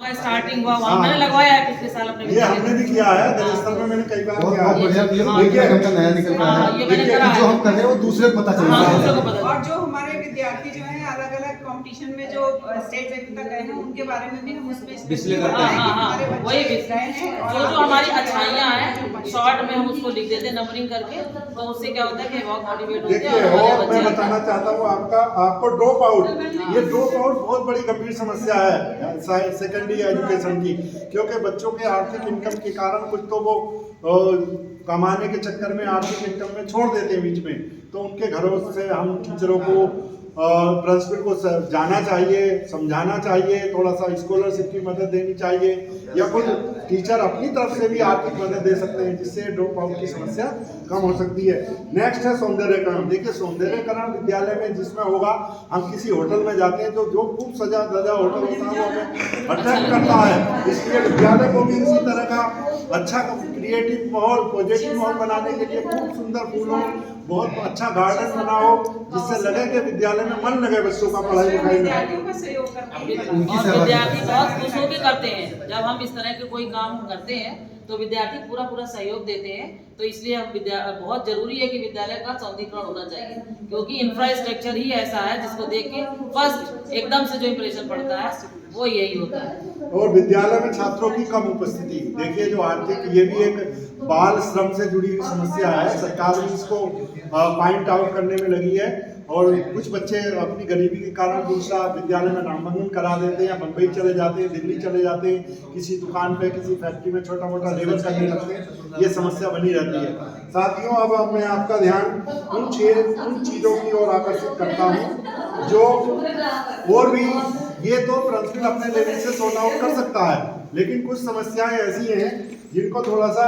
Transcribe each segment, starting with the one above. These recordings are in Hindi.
का स्टार्टिंग हुआ वहाँ मैंने लगवाया है पिछले साल अपने ये हमने भी किया है दरअसल में, मैंने कई बार बहुत किया बहुत बढ़िया है। नियम देखिए का नया निकल रहा हाँ, ये है। मैंने देखिए करा जो है। हम कर रहे हैं वो दूसरे को पता चल हाँ, रहा दूसरे है। को पता और जो हमारे विद्यार्थी जो हैं अलग अलग कंपटीशन में जो स्टेट लेवल तक गए हैं उनके बारे में भी हम उसमें डिस्प्ले बताएं करते कि हैं। हमारे बच्चे वही गए हैं और जो आगे हमारी भी अच्छाइयाँ हैं शॉर्ट में हम उसको लिख देते हैं नंबरिंग करके, तो उससे क्या होता है कि बहुत मोटिवेट होते देखिए हैं और और हमारे मैं बच्चे बताना चाहता हूँ आपको ड्रॉप आउट, ये ड्रॉप आउट बहुत बड़ी गंभीर समस्या है सेकेंडरी एजुकेशन की, क्योंकि बच्चों के आर्थिक इनकम के कारण कुछ तो वो कमाने के चक्कर में आर्थिक इनकम में छोड़ देते हैं बीच में, तो उनके घरों से हम टीचरों को प्रिंसिपल को जाना चाहिए, समझाना चाहिए, थोड़ा सा स्कॉलरशिप की मदद देनी चाहिए, या कुछ टीचर अपनी तरफ से भी आर्थिक मदद दे सकते हैं, जिससे ड्रॉप आउट की समस्या कम हो सकती है। नेक्स्ट है सौंदर्यकरण। देखिए सौंदर्यकरण विद्यालय में जिसमें होगा, हम किसी होटल में जाते हैं तो जो खूब सजा धजा होटल होता है वो हमें अट्रैक्ट करता है, इसलिए विद्यालय को भी इसी तरह का अच्छा क्रिएटिव माहौल, पॉजिटिव माहौल बनाने के लिए खूब सुंदर फूलों, बहुत अच्छा गार्डन बनाओ, जिससे लगे कि विद्यालय में मन लगे बच्चों का पढ़ाई लिखाई में। विद्यार्थियों का सहयोग करते हैं। और विद्यार्थी बहुत खुश होकर करते हैं। जब हम इस तरह के कोई काम करते हैं तो विद्यार्थी पूरा पूरा सहयोग देते हैं, तो इसलिए हम बहुत जरूरी है कि विद्यालय का सौंदर्यीकरण होना चाहिए, क्योंकि इंफ्रास्ट्रक्चर ही ऐसा है जिसको देख के फर्स्ट एकदम से जो इम्प्रेशन पड़ता है वो यही होता है। और विद्यालय में छात्रों की कम उपस्थिति, देखिए जो आर्थिक, ये भी एक बाल श्रम से जुड़ी हुई समस्या है, सरकार भी इसको पॉइंट आउट करने में लगी है, और कुछ बच्चे अपनी गरीबी के कारण दूसरा विद्यालय में नामांकन करा देते हैं, बम्बई चले जाते हैं, दिल्ली चले जाते हैं, किसी दुकान पे किसी फैक्ट्री में छोटा मोटा लेबर करने लगते हैं, ये समस्या बनी रहती है। साथियों अब मैं आपका ध्यान उन चीज़ों की ओर आकर्षित करता हूँ जो और भी, ये तो प्रिंसिपल अपने लेवल से सॉर्ट आउट कर सकता है, लेकिन कुछ समस्याएं ऐसी हैं जिनको थोड़ा सा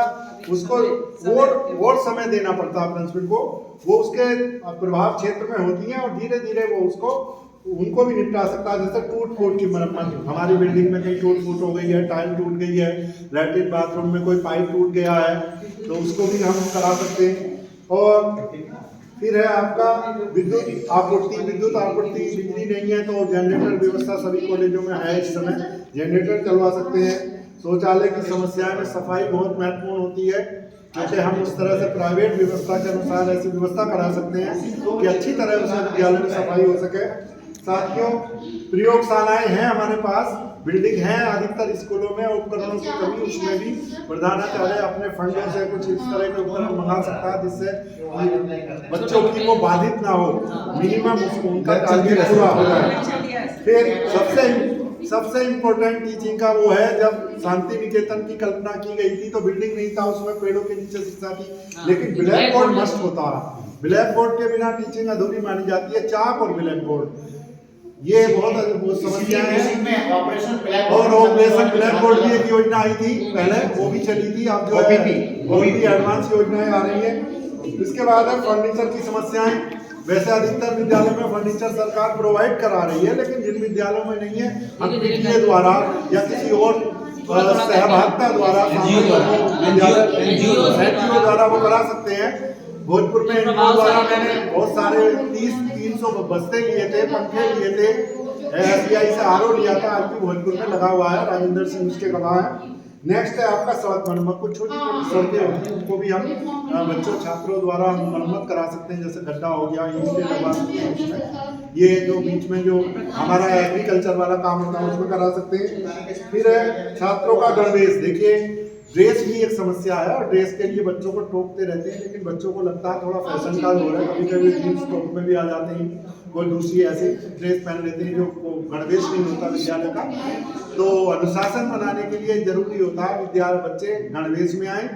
उसको और समय देना पड़ता है प्रिंसिपल को, वो उसके प्रभाव क्षेत्र में होती हैं और धीरे धीरे वो उनको भी निपटा सकता है। जैसे टूट फूट की मरम्मत, हमारी बिल्डिंग में कहीं टूट फूट हो गई है, टाइल टूट गई है, लैट्रिन बाथरूम में कोई पाइप टूट गया है, तो उसको भी हम करा सकते हैं। और फिर है आपका विद्युत आपूर्ति, बिजली नहीं है तो जनरेटर व्यवस्था सभी कॉलेजों में है, इस समय जनरेटर चलवा सकते हैं। शौचालय की समस्या में सफाई बहुत महत्वपूर्ण होती है, क्योंकि हम उस तरह से प्राइवेट व्यवस्था के अनुसार ऐसी व्यवस्था करा सकते हैं कि अच्छी तरह उस विद्यालय में सफाई हो सके। साथियों प्रयोगशालाएं हैं हमारे पास, बिल्डिंग है अधिकतर स्कूलों में, उपकरणों की कमी, उसमें भी प्रधानाचार्य अपने फंडों से कुछ इस तरह के उपकरण मंगा सकता है जिससे बच्चों की वो बाधित ना हो, मिनिमम उनका टारगेट पूरा हो जाए। फिर सबसे इम्पोर्टेंट टीचिंग का वो है, जब शांति निकेतन की कल्पना की गई थी तो बिल्डिंग नहीं था, उसमें पेड़ों के नीचे शिक्षा थी, लेकिन ब्लैक बोर्ड मस्ट होता है, ब्लैक बोर्ड के बिना टीचिंग अधूरी मानी जाती है। चाक और ब्लैक बोर्ड ये बहुत समस्या है। ऑपरेशन ब्लैक बोर्ड की एक योजना आई थी पहले, वो भी चली थी, अब जो है वो भी एडवांस योजनाएं आ रही है। इसके बाद है फर्नीचर की समस्याएं। वैसे अधिकतर विद्यालय में फर्नीचर सरकार प्रोवाइड करा रही है, लेकिन जिन विद्यालयों में नहीं है हम पीटीए द्वारा या किसी और सहभागिता द्वारा एनजीओ द्वारा वो करा सकते हैं। भोजपुर में एनजीओ द्वारा मैंने बहुत सारे 300 बस्ते लिए थे, पंखे लिए थे, SBI से RO लिया था, आज भी भोजपुर में लगा हुआ है, राजेंद्र सिंह उसके गवाह है। नेक्स्ट है आपका सड़क मरम्मत। कुछ छोटी छोटी सड़कें होती हैं उनको भी हम बच्चों छात्रों द्वारा मरम्मत करा सकते हैं, जैसे गड्ढा हो गया, ईंटें लगा सकते हैं उसमें, ये जो बीच में जो हमारा एग्रीकल्चर वाला काम होता है उसमें करा सकते हैं। फिर है छात्रों का गणवेश। देखिए ड्रेस भी एक समस्या है और ड्रेस के लिए बच्चों को टोकते रहते हैं, लेकिन बच्चों को लगता है थोड़ा फैशन का हो रहा है, कभी कभी जीन्स टॉप में भी आ जाते हैं, कोई दूसरी ऐसी ड्रेस पहन लेते हैं जो गणवेश नहीं होता विद्यालय का। तो अनुशासन बनाने के लिए जरूरी होता है विद्यालय बच्चे गणवेश में आए।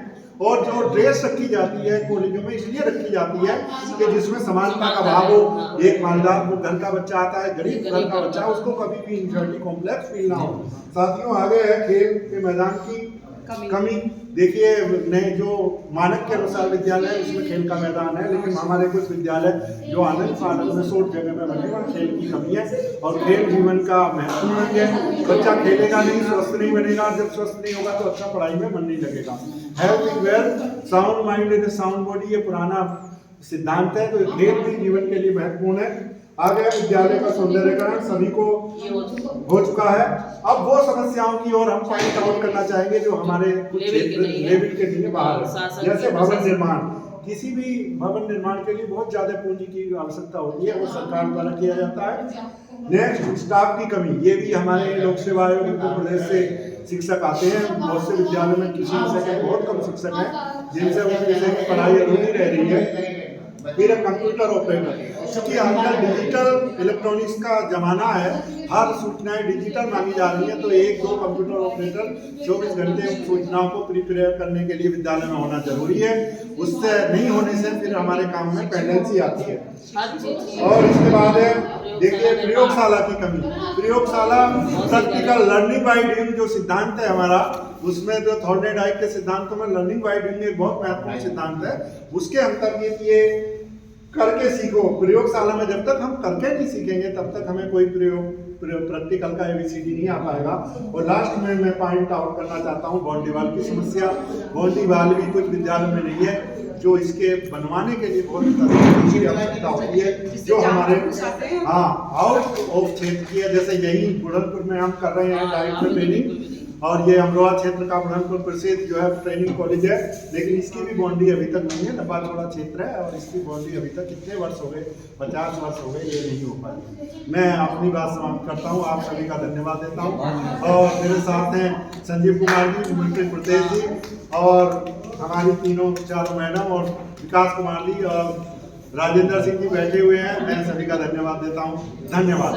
और जो ड्रेस रखी जाती है कॉलेजों में इसलिए रखी जाती है कि जिसमें समानता का भाव हो, एक मालदार घर का बच्चा आता है, गरीब घर का बच्चा, उसको कभी भी इंफीरियरिटी कॉम्प्लेक्स फील ना हो। साथियों आगे है खेल के मैदान की कमी। देखिए नए जो मानक के अनुसार विद्यालय है उसमें खेल का मैदान है, लेकिन हमारे कुछ विद्यालय जो आनंद फानंद में शोर जगह में बने वहाँ खेल की कमी है, और खेल जीवन का महत्वपूर्ण अंग है। बच्चा खेलेगा नहीं, स्वस्थ नहीं बनेगा, जब स्वस्थ नहीं होगा तो अच्छा पढ़ाई में मन नहीं लगेगा। Health is wealth, sound mind is a sound body, ये पुराना सिद्धांत है, तो खेल भी जीवन के लिए महत्वपूर्ण है। आ गया विद्यालय का सौंदर्यीकरण सभी को ये हो चुका हो चुका है। अब वो समस्याओं की ओर हम पॉइंट आउट करना चाहेंगे जो हमारे लेवल के लिए बाहर है। जैसे भवन निर्माण, किसी भी भवन निर्माण के लिए बहुत ज्यादा पूंजी की आवश्यकता होती है, वो सरकार द्वारा किया जाता है। नेक्स्ट, स्टाफ की कमी, ये भी हमारे लोक सेवा आयोग उत्तर प्रदेश से शिक्षक आते हैं। बहुत से विद्यालयों में कृषि विषय के बहुत कम शिक्षक हैं जिनसे उस विषय की पढ़ाई अधूरी रह रही है। फिर कंप्यूटर ऑपरेटर, क्योंकि आजकल डिजिटल इलेक्ट्रॉनिक्स का जमाना है, हर सूचनाएं डिजिटल मांगी जा रही है, तो 1-2 कंप्यूटर ऑपरेटर 24 घंटे सूचनाओं को प्रिपेयर करने के लिए विद्यालय में होना जरूरी है। उससे नहीं होने से फिर हमारे काम में पेंडेंसी आती है। हर चीज। और इसके बाद है देखिए प्रयोगशाला की कमी। प्रयोगशाला प्रैक्टिकल लर्निंग बाय डूइंग जो सिद्धांत है हमारा, उसमें जो थॉर्नडाइक के सिद्धांतों में लर्निंग बाय डूइंग एक बहुत महत्वपूर्ण सिद्धांत है। उसके अंतर्गत ये करके सीखो। प्रयोगशाला में जब तक हम करके नहीं सीखेंगे तब तक हमें कोई प्रैक्टिकल का ABCD नहीं आ पाएगा। और लास्ट में मैं पॉइंट आउट करना चाहता हूँ बाउंड्री वॉल की समस्या। बाउंड्री वॉल भी कुछ विद्यालयों में नहीं है, जो इसके बनवाने के लिए बहुत की आवश्यकता होती है, जो हमारे आउट ऑफ क्षेत्र की है। जैसे यही बुढ़नपुर में हम कर रहे हैं डायरेक्टर ट्रेनिंग, और ये अमरोहा क्षेत्र का बुढ़नपुर प्रसिद्ध जो है ट्रेनिंग कॉलेज है, लेकिन इसकी भी बाउंड्री अभी तक नहीं है। लंबा चौड़ा क्षेत्र है और इसकी बाउंड्री अभी तक कितने वर्ष हो गए, 50 वर्ष हो गए, ये नहीं हो पाई। मैं अपनी बात समाप्त करता हूँ, आप सभी का धन्यवाद देता हूँ। और मेरे साथ हैं संजीव कुमार जी, मंत्री प्रदेश जी, और हमारी चारों मैडम और विकास कुमार जी और राजेंद्र सिंह जी बैठे हुए हैं। मैं सभी का धन्यवाद देता हूँ। धन्यवाद।